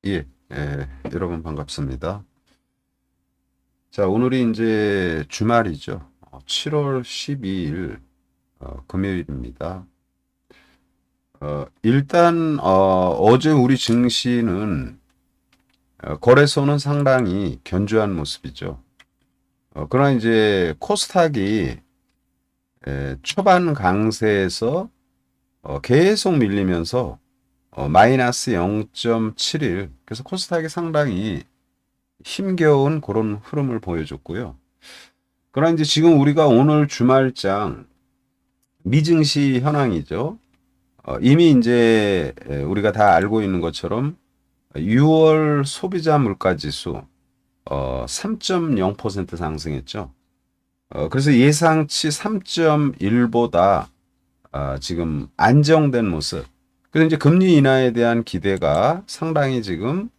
예, 여러분 반갑습니다. 자, 오늘이 이제 주말이죠. 7월 12일 금요일입니다. 일단 어제 우리 증시는 거래소는 상당히 견조한 모습이죠. 그러나 이제 코스닥이 초반 강세에서 계속 밀리면서 마이너스 0.71. 그래서 코스닥이 상당히 힘겨운 그런 흐름을 보여줬고요. 그러나 이제 지금 우리가 오늘 주말장 미증시 현황이죠. 이미 이제 우리가 다 알고 있는 것처럼 6월 소비자 물가지수 3.0% 상승했죠. 그래서 예상치 3.1보다 지금 안정된 모습. 그래서 이제 금리 인하에 대한 기대가 상당히 지금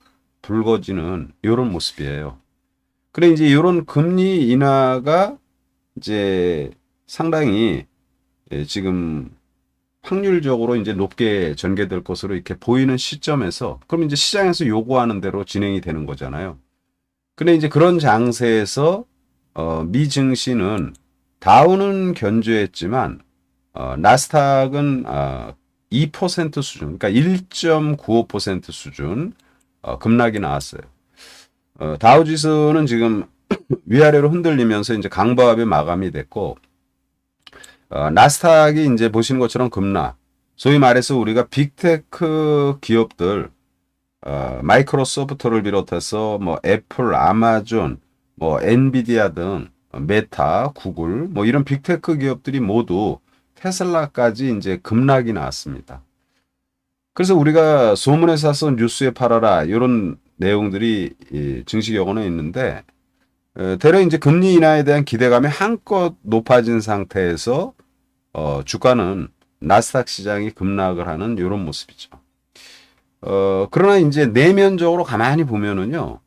불거지는 이런 모습이에요. 그래 이제 이런 금리 인하가 이제 상당히 지금 확률적으로 이제 높게 전개될 것으로 이렇게 보이는 시점에서 그럼 이제 시장에서 요구하는 대로 진행이 되는 거잖아요. 근데 이제 그런 장세에서 미 증시는 다우는 견조했지만 나스닥은 2% 수준, 그러니까 1.95% 수준 급락이 나왔어요. 다우 지수는 지금 위아래로 흔들리면서 이제 강보합이 마감이 됐고 나스닥이 이제 보시는 것처럼 급락. 소위 말해서 우리가 빅테크 기업들 마이크로소프트를 비롯해서 뭐 애플, 아마존, 뭐 엔비디아 등 메타, 구글 뭐 이런 빅테크 기업들이 모두 테슬라까지 이제 급락이 나왔습니다. 그래서 우리가 소문에 사서 뉴스에 팔아라 이런 내용들이 이 증시 격언에 있는데 대략 이제 금리 인하에 대한 기대감이 한껏 높아진 상태에서 주가는 나스닥 시장이 급락을 하는 이런 모습이죠. 그러나 이제 내면적으로 가만히 보면은요,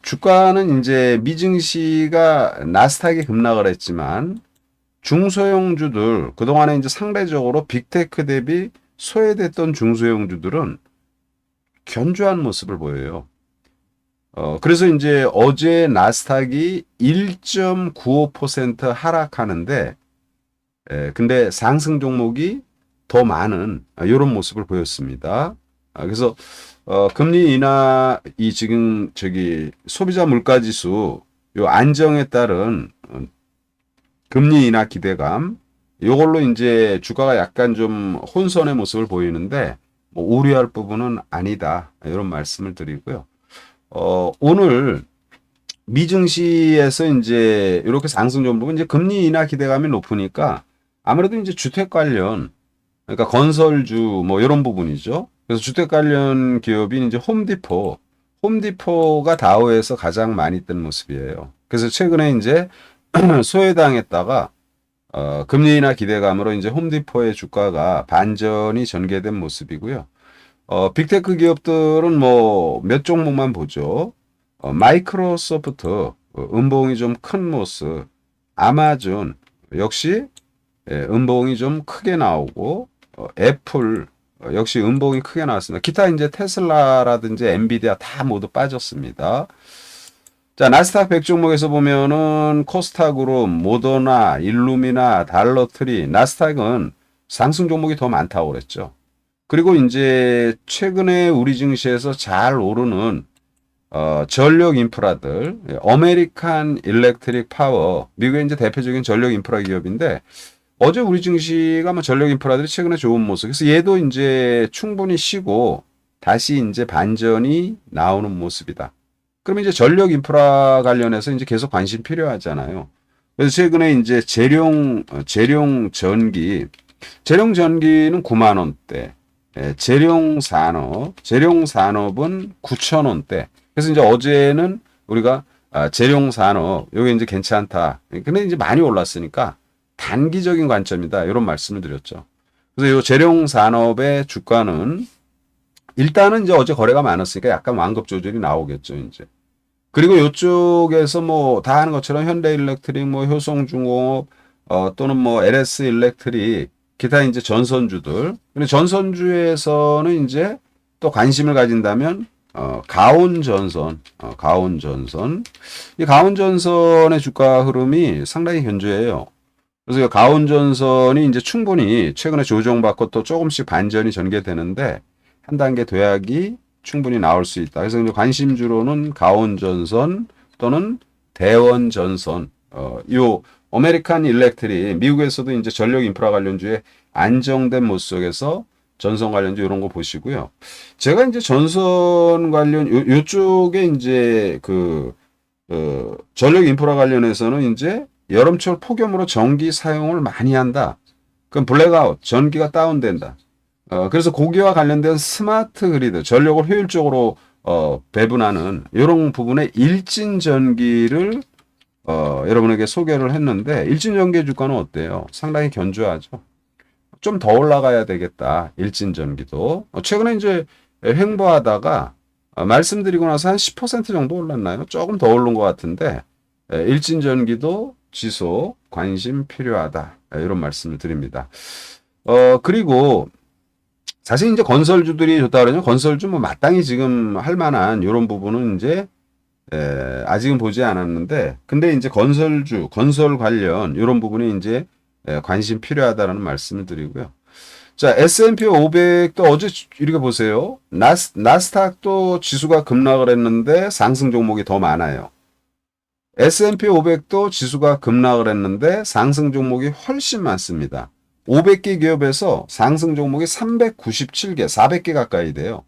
주가는 이제 미증시가 나스닥이 급락을 했지만 중소형주들, 그동안에 이제 상대적으로 빅테크 대비 소외됐던 중소형주들은 견조한 모습을 보여요. 그래서 이제 어제 나스닥이 1.95% 하락하는데, 근데 상승 종목이 더 많은 이런 모습을 보였습니다. 그래서 금리 인하 이 지금 저기 소비자 물가 지수 요 안정에 따른 금리 인하 기대감 요걸로 이제 주가가 약간 좀 혼선의 모습을 보이는데 뭐 우려할 부분은 아니다 이런 말씀을 드리고요. 오늘 미증시에서 이제 이렇게 상승 종목은 이제 금리 인하 기대감이 높으니까 아무래도 이제 주택 관련 그러니까 건설주 뭐 이런 부분이죠. 그래서 주택 관련 기업인 이제 홈디포가 다우에서 가장 많이 뜬 모습이에요. 그래서 최근에 이제 소외당했다가 금리 인하 기대감으로 이제 홈디포의 주가가 반전이 전개된 모습이고요. 빅테크 기업들은 뭐 몇 종목만 보죠. 마이크로소프트 음봉이 좀 큰 모습, 아마존 역시 음봉이 좀 크게 나오고 애플 역시 음봉이 크게 나왔습니다. 기타 이제 테슬라라든지 엔비디아 다 모두 빠졌습니다. 자, 나스닥 100 종목에서 보면은 코스닥그룹, 모더나, 일루미나, 달러트리, 나스닥은 상승 종목이 더 많다고 그랬죠. 그리고 이제 최근에 우리 증시에서 잘 오르는 전력 인프라들, 어메리칸 일렉트릭 파워, 미국의 이제 대표적인 전력 인프라 기업인데 어제 우리 증시가 뭐 전력 인프라들이 최근에 좋은 모습. 그래서 얘도 이제 충분히 쉬고 다시 이제 반전이 나오는 모습이다. 그러면 이제 전력 인프라 관련해서 이제 계속 관심 필요하잖아요. 그래서 최근에 이제 재룡 전기는 9만 원대, 재룡 산업은 9천 원대. 그래서 이제 어제는 우리가 재룡 산업 여기 이제 괜찮다. 근데 이제 많이 올랐으니까 단기적인 관점이다. 이런 말씀을 드렸죠. 그래서 이 재룡 산업의 주가는 일단은 이제 어제 거래가 많았으니까 약간 완급 조절이 나오겠죠, 이제. 그리고 이쪽에서 뭐 다 하는 것처럼 현대일렉트릭, 뭐 효성중공업, 또는 뭐 LS일렉트릭, 기타 이제 전선주들. 근데 전선주에서는 이제 또 관심을 가진다면 가온전선, 가온전선. 이 가온전선의 주가 흐름이 상당히 현저해요. 그래서 이 가온전선이 이제 충분히 최근에 조정받고 또 조금씩 반전이 전개되는데 한 단계 도약이 충분히 나올 수 있다. 그래서 이제 관심주로는 가온전선 또는 대원전선, 요 아메리칸 일렉트릭, 미국에서도 이제 전력 인프라 관련주에 안정된 모습 속에서 전선 관련주 이런 거 보시고요. 제가 이제 전선 관련 요쪽에 이제 전력 인프라 관련해서는 이제 여름철 폭염으로 전기 사용을 많이 한다. 그럼 블랙아웃, 전기가 다운된다. 그래서 고기와 관련된 스마트 그리드, 전력을 효율적으로 배분하는 이런 부분에 일진 전기를 여러분에게 소개를 했는데 일진 전기의 주가는 어때요? 상당히 견조하죠. 좀 더 올라가야 되겠다. 일진 전기도. 최근에 이제 횡보하다가 말씀드리고 나서 한 10% 정도 올랐나요? 조금 더 오른 것 같은데 일진 전기도 지속 관심 필요하다. 이런 말씀을 드립니다. 그리고 사실 이제 건설주들이 좋다 그러면 건설주 뭐 마땅히 지금 할 만한 이런 부분은 이제 아직은 보지 않았는데 근데 이제 건설주, 건설 관련 이런 부분이 이제 관심 필요하다라는 말씀을 드리고요. 자, S&P 500도 어제 이렇게 보세요. 나스닥도 지수가 급락을 했는데 상승 종목이 더 많아요. S&P 500도 지수가 급락을 했는데 상승 종목이 훨씬 많습니다. 500개 기업에서 상승 종목이 397개, 400개 가까이 돼요.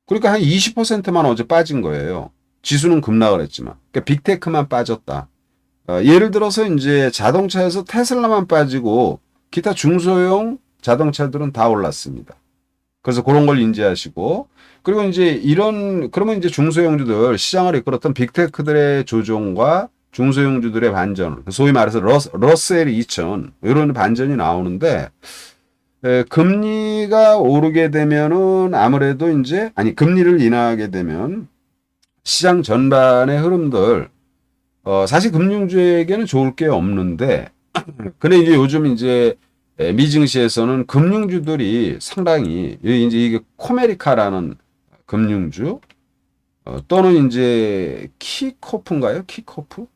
그러니까 한 20%만 어제 빠진 거예요. 지수는 급락을 했지만. 그러니까 빅테크만 빠졌다. 예를 들어서 이제 자동차에서 테슬라만 빠지고 기타 중소형 자동차들은 다 올랐습니다. 그래서 그런 걸 인지하시고 그리고 이제 그러면 이제 중소형주들 시장을 이끌었던 빅테크들의 조정과 중소형주들의 반전, 소위 말해서 러셀 2000 이런 반전이 나오는데 금리가 오르게 되면은 아무래도 이제 금리를 인하하게 되면 시장 전반의 흐름들 사실 금융주에게는 좋을 게 없는데, 근데 이제 요즘 이제 미증시에서는 금융주들이 상당히 이제 이게 코메리카라는 금융주 또는 이제 키코프인가요? 키코프?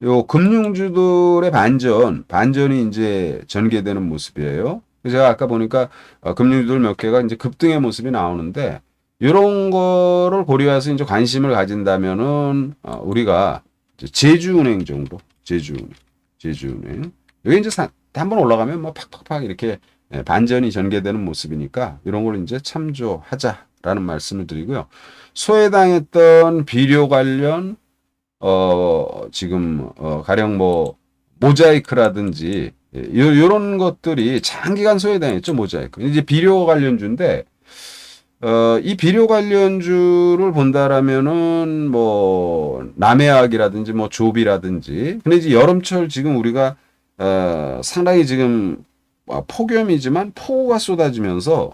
요 금융주들의 반전이 이제 전개되는 모습이에요. 제가 아까 보니까 금융주들 몇 개가 이제 급등의 모습이 나오는데 이런 거를 고려해서 이제 관심을 가진다면은 우리가 제주은행 정도, 제주은행. 여기 이제 한번 올라가면 뭐 팍팍팍 이렇게 반전이 전개되는 모습이니까 이런 걸 이제 참조하자라는 말씀을 드리고요. 소외당했던 비료 관련 지금 가령 뭐 모자이크라든지 요런 것들이 장기간 소외당했죠. 모자이크. 이제 비료 관련주인데 이 비료 관련주를 본다라면은 뭐 남해학이라든지 뭐 조비라든지 근데 이제 여름철 지금 우리가 상당히 지금 폭염이지만 폭우가 쏟아지면서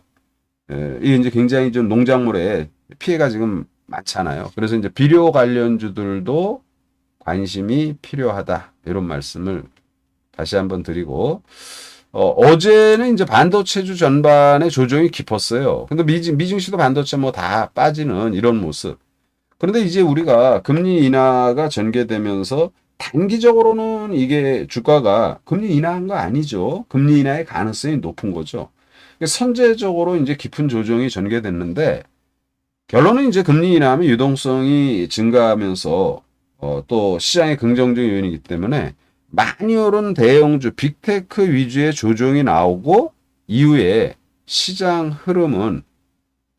이게 이제 굉장히 좀 농작물에 피해가 지금 많잖아요. 그래서 이제 비료 관련주들도 관심이 필요하다 이런 말씀을 다시 한번 드리고 어제는 이제 반도체주 전반의 조정이 깊었어요. 근데 미증시도 반도체 뭐 다 빠지는 이런 모습. 그런데 이제 우리가 금리 인하가 전개되면서 단기적으로는 이게 주가가 금리 인하한 거 아니죠. 금리 인하의 가능성이 높은 거죠. 선제적으로 이제 깊은 조정이 전개됐는데 결론은 이제 금리 인하하면 유동성이 증가하면서 또 시장의 긍정적인 요인이기 때문에 많이 오른 대형주 빅테크 위주의 조정이 나오고 이후에 시장 흐름은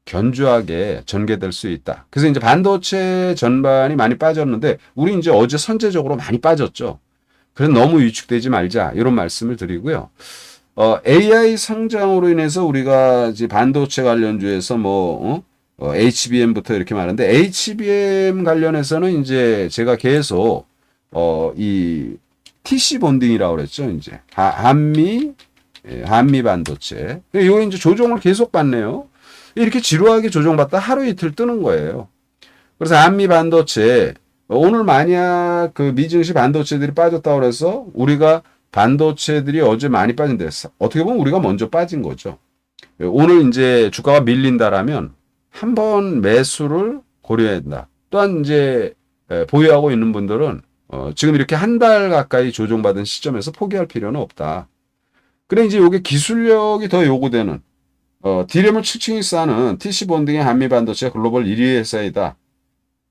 견조하게 전개될 수 있다. 그래서 이제 반도체 전반이 많이 빠졌는데 우리 이제 어제 선제적으로 많이 빠졌죠. 그래서 너무 위축되지 말자 이런 말씀을 드리고요. AI 성장으로 인해서 우리가 이제 반도체 관련주에서 HBM부터 이렇게 말하는데 HBM 관련해서는 이제 제가 계속 이 TC 본딩이라고 그랬죠. 이제 한미 반도체. 이거 이제 조정을 계속 받네요. 이렇게 지루하게 조정받다 하루 이틀 뜨는 거예요. 그래서 한미 반도체 오늘 만약 그 미증시 반도체들이 빠졌다고 그래서 우리가 반도체들이 어제 많이 빠진데 어떻게 보면 우리가 먼저 빠진 거죠. 오늘 이제 주가가 밀린다라면 한번 매수를 고려해야 된다. 또한 이제 보유하고 있는 분들은 지금 이렇게 한 달 가까이 조정받은 시점에서 포기할 필요는 없다. 그래 이제 이게 기술력이 더 요구되는 D램을 층층이 쌓는 TC 본딩의 한미 반도체 글로벌 1위 회사이다.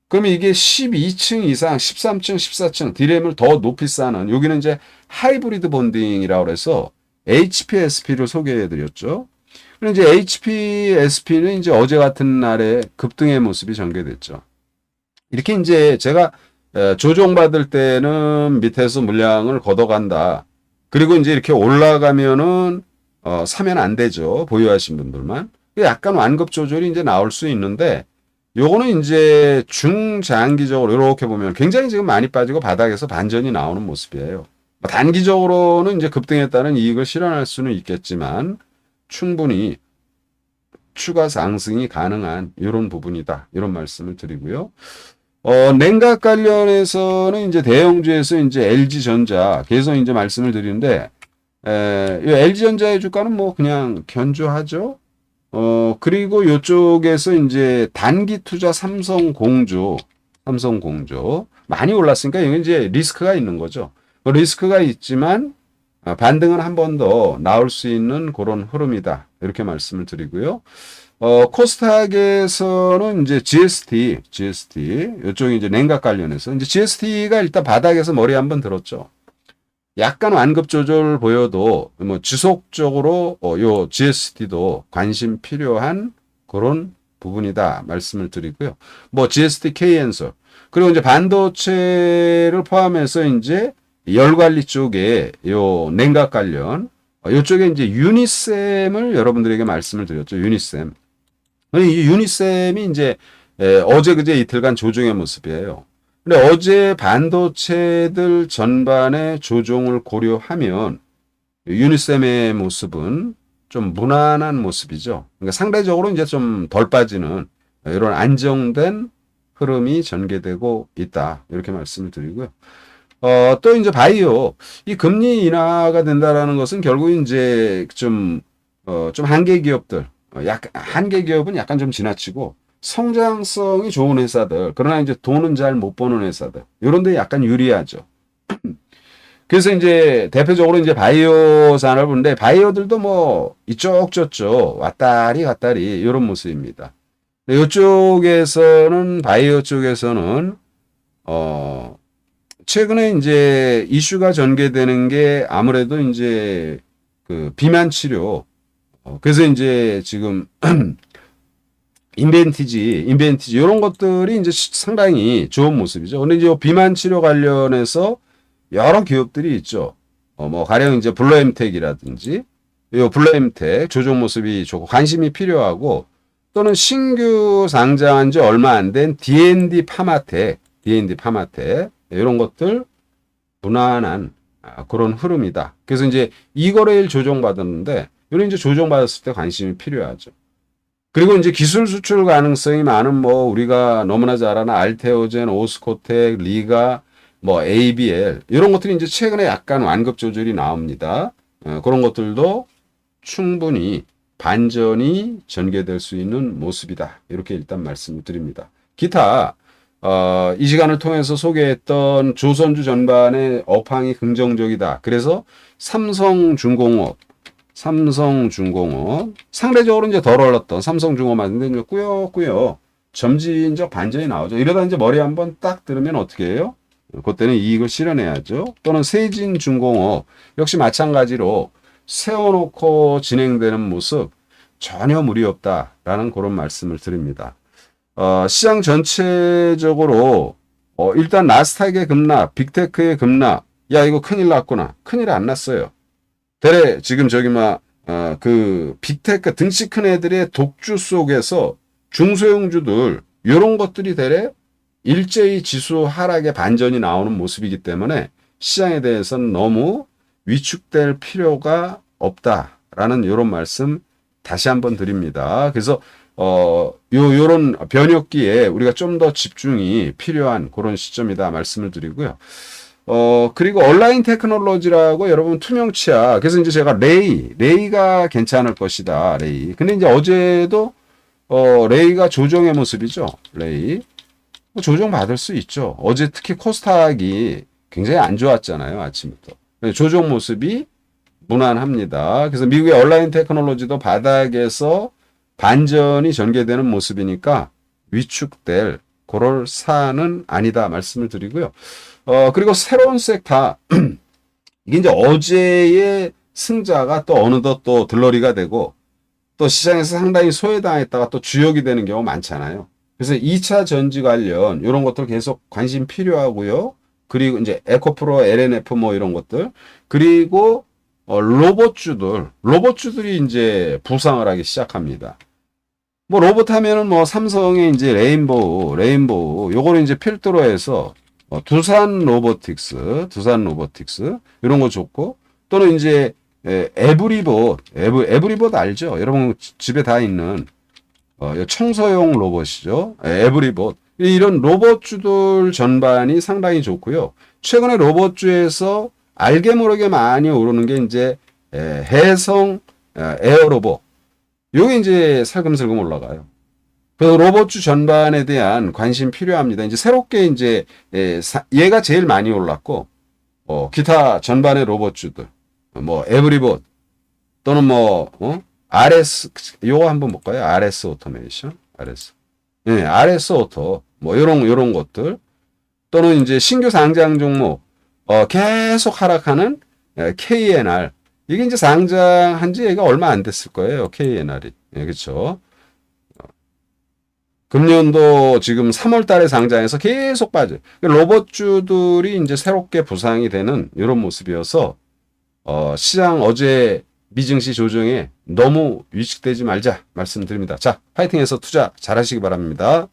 그러면 이게 12층 이상, 13층, 14층 D램을 더 높이 쌓는 여기는 이제 하이브리드 본딩이라고 해서 HPSP를 소개해 드렸죠. 그런데 이제 HPSP는 이제 어제 같은 날에 급등의 모습이 전개됐죠. 이렇게 이제 제가 조정받을 때는 밑에서 물량을 걷어간다. 그리고 이제 이렇게 올라가면은 사면 안 되죠. 보유하신 분들만. 약간 완급 조절이 이제 나올 수 있는데 요거는 이제 중장기적으로 이렇게 보면 굉장히 지금 많이 빠지고 바닥에서 반전이 나오는 모습이에요. 단기적으로는 이제 급등했다는 이익을 실현할 수는 있겠지만 충분히 추가 상승이 가능한 이런 부분이다. 이런 말씀을 드리고요. 냉각 관련해서는 이제 대형주에서 이제 LG전자 계속 이제 말씀을 드리는데, 이 LG전자의 주가는 뭐 그냥 견조하죠. 그리고 이쪽에서 이제 단기 투자 삼성공조 많이 올랐으니까 이건 이제 리스크가 있는 거죠. 리스크가 있지만 반등은 한 번 더 나올 수 있는 그런 흐름이다. 이렇게 말씀을 드리고요. 코스닥에서는 이제 GST 이쪽이 이제 냉각 관련해서 이제 GST가 일단 바닥에서 머리 한번 들었죠. 약간 완급 조절 보여도 뭐 지속적으로 요 GST도 관심 필요한 그런 부분이다 말씀을 드리고요. 뭐 GST K엔솔 그리고 이제 반도체를 포함해서 이제 열 관리 쪽에 요 냉각 관련 요쪽에 이제 유니셈을 여러분들에게 말씀을 드렸죠. 유니셈. 이 유니셈이 이제 어제 그제 이틀간 조정의 모습이에요. 근데 어제 반도체들 전반의 조정을 고려하면 유니셈의 모습은 좀 무난한 모습이죠. 그러니까 상대적으로 이제 좀 덜 빠지는 이런 안정된 흐름이 전개되고 있다. 이렇게 말씀을 드리고요. 또 이제 바이오. 이 금리 인하가 된다라는 것은 결국 이제 좀 한계 기업들, 한계 기업은 약간 좀 지나치고 성장성이 좋은 회사들, 그러나 이제 돈은 잘 못 버는 회사들, 이런 데 약간 유리하죠. 그래서 이제 대표적으로 이제 바이오 산업인데 바이오들도 뭐 이쪽 저쪽 왔다리 갔다리 이런 모습입니다. 이쪽에서는 바이오 쪽에서는 최근에 이제 이슈가 전개되는 게 아무래도 이제 그 비만 치료. 그래서 이제 지금 인벤티지 이런 것들이 이제 상당히 좋은 모습이죠. 근데 이제 비만 치료 관련해서 여러 기업들이 있죠. 뭐 가령 이제 블루엠텍이라든지 요 블루엠텍 조정 모습이 좋고 관심이 필요하고 또는 신규 상장한 지 얼마 안 된 D&D 파마텍 이런 것들 무난한 그런 흐름이다. 그래서 이제 이거래일 조정받았는데 이런 이제 조정받았을 때 관심이 필요하죠. 그리고 이제 기술 수출 가능성이 많은 뭐 우리가 너무나 잘 아는 알테오젠, 오스코텍, 리가, 뭐 ABL 이런 것들이 이제 최근에 약간 완급 조절이 나옵니다. 그런 것들도 충분히 반전이 전개될 수 있는 모습이다. 이렇게 일단 말씀을 드립니다. 기타 이 시간을 통해서 소개했던 조선주 전반의 업황이 긍정적이다. 그래서 삼성중공업 상대적으로 이제 덜 올랐던 삼성중공업인데 이제 꾸역꾸역 점진적 반전이 나오죠. 이러다 이제 머리 한번 딱 들으면 어떻게 해요? 그때는 이익을 실현해야죠. 또는 세진중공업 역시 마찬가지로 세워놓고 진행되는 모습 전혀 무리 없다라는 그런 말씀을 드립니다. 시장 전체적으로 일단 나스닥의 급락, 빅테크의 급락, 야 이거 큰일 났구나. 큰일 안 났어요. 대래 지금 그 빅테크 등치 큰 애들의 독주 속에서 중소형주들 이런 것들이 대래 일제히 지수 하락의 반전이 나오는 모습이기 때문에 시장에 대해서는 너무 위축될 필요가 없다라는 이런 말씀 다시 한번 드립니다. 그래서 요런 변혁기에 우리가 좀 더 집중이 필요한 그런 시점이다 말씀을 드리고요. 그리고 온라인 테크놀로지라고 여러분 투명치약. 그래서 이제 제가 레이가 괜찮을 것이다. 레이. 근데 이제 어제도 레이가 조정의 모습이죠. 레이. 조정 받을 수 있죠. 어제 특히 코스닥이 굉장히 안 좋았잖아요. 아침부터. 조정 모습이 무난합니다. 그래서 미국의 온라인 테크놀로지도 바닥에서 반전이 전개되는 모습이니까 위축될 그럴 사안은 아니다 말씀을 드리고요. 그리고 새로운 섹터 이게 이제 어제의 승자가 또 어느덧 또 들러리가 되고 또 시장에서 상당히 소외당했다가 또 주역이 되는 경우 많잖아요. 그래서 2차 전지 관련 이런 것들 계속 관심 필요하고요. 그리고 이제 에코프로, LNF 뭐 이런 것들 그리고 로봇주들이 이제 부상을 하기 시작합니다. 뭐 로봇 하면은 뭐 삼성의 이제 레인보우 요거를 이제 필두로 해서 두산 로보틱스 이런 거 좋고 또는 이제 에브리봇 알죠? 여러분 집에 다 있는 청소용 로봇이죠. 에브리봇 이런 로봇주들 전반이 상당히 좋고요. 최근에 로봇주에서 알게 모르게 많이 오르는 게 이제 해성 에어로봇 요게 이제 살금살금 올라가요. 그래서 로봇주 전반에 대한 관심 필요합니다. 이제 새롭게 이제 얘가 제일 많이 올랐고 기타 전반의 로봇주들 뭐 에브리봇 또는 뭐 RS 요거 한번 볼까요? RS 오토메이션 RS 오토 뭐 요런 것들 또는 이제 신규 상장 종목 계속 하락하는 KNR 이게 이제 상장한 지 얘가 얼마 안 됐을 거예요. KNR이. 예, 그렇죠. 금년도 지금 3월 달에 상장해서 계속 빠져요. 로봇주들이 이제 새롭게 부상이 되는 이런 모습이어서 시장 어제 미증시 조정에 너무 위축되지 말자 말씀드립니다. 자, 파이팅해서 투자 잘하시기 바랍니다.